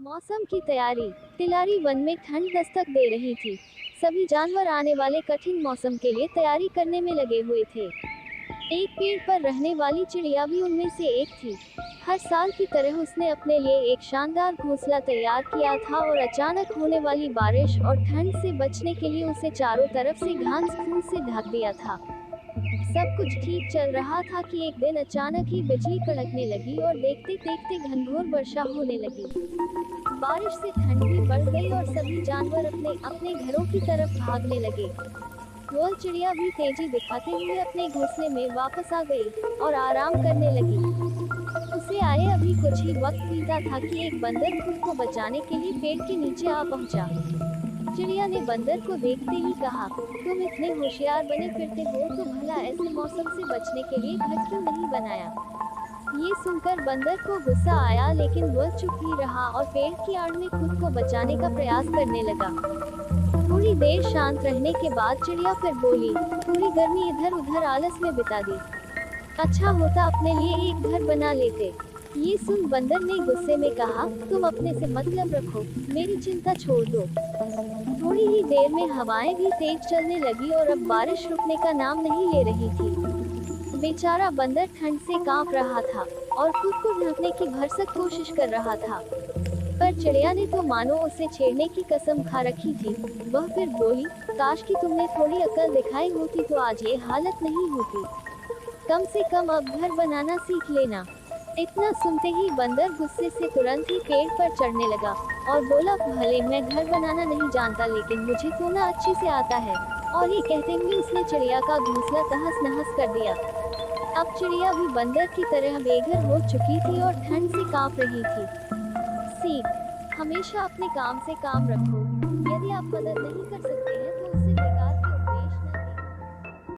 मौसम की तैयारी। तिलारी वन में ठंड दस्तक दे रही थी। सभी जानवर आने वाले कठिन मौसम के लिए तैयारी करने में लगे हुए थे। एक पेड़ पर रहने वाली चिड़िया भी उनमें से एक थी। हर साल की तरह उसने अपने लिए एक शानदार घोंसला तैयार किया था और अचानक होने वाली बारिश और ठंड से बचने के लिए उसे चारों तरफ से घास फूस से ढक दिया था। सब कुछ ठीक चल रहा था कि एक दिन अचानक ही बिजली कड़कने लगी और देखते देखते घनघोर वर्षा होने लगी। बारिश से ठंड भी बढ़ गई और सभी जानवर अपने अपने घरों की तरफ भागने लगे। वह चिड़िया भी तेजी दिखाते हुए अपने घोंसले में वापस आ गई और आराम करने लगी। उसे आए अभी कुछ ही वक्त बीता था कि एक बंदर खुद को बचाने के लिए पेड़ के नीचे आ पहुंचा। चिड़िया ने बंदर को देखते ही कहा, तुम इतने होशियार बने फिरते हो तो भला ऐसे मौसम से बचने के लिए घर क्यों नहीं बनाया। ये सुनकर बंदर को गुस्सा आया, लेकिन वह चुप ही रहा और पेड़ की आड़ में खुद को बचाने का प्रयास करने लगा। थोड़ी देर शांत रहने के बाद चिड़िया फिर बोली, पूरी गर्मी इधर उधर आलस में बिता दी। अच्छा होता अपने लिए एक घर बना लेते। ये सुन बंदर ने गुस्से में कहा, तुम अपने से मतलब रखो, मेरी चिंता छोड़ दो। थोड़ी ही देर में हवाएं भी तेज चलने लगी और अब बारिश रुकने का नाम नहीं ले रही थी। बेचारा बंदर ठंड से कांप रहा था और खुद को ढकने की भरसक कोशिश कर रहा था। पर चिड़िया ने तो मानो उसे छेड़ने की कसम खा रखी थी। वह फिर बोली, काश कि तुमने थोड़ी अक्ल दिखाई होती तो आज ये हालत नहीं होती। कम से कम अब घर बनाना सीख लेना। इतना सुनते ही बंदर गुस्से से तुरंत ही पेड़ पर चढ़ने लगा और बोला, भले मैं घर बनाना नहीं जानता लेकिन मुझे सोना अच्छे से आता है। और ये कहते हुए उसने चिड़िया का घोंसला तहस नहस कर दिया। अब चिड़िया भी बंदर की तरह बेघर हो चुकी थी और ठंड से कांप रही थी। सीख, हमेशा अपने काम से काम रखो। यदि आप मदद नहीं कर सकते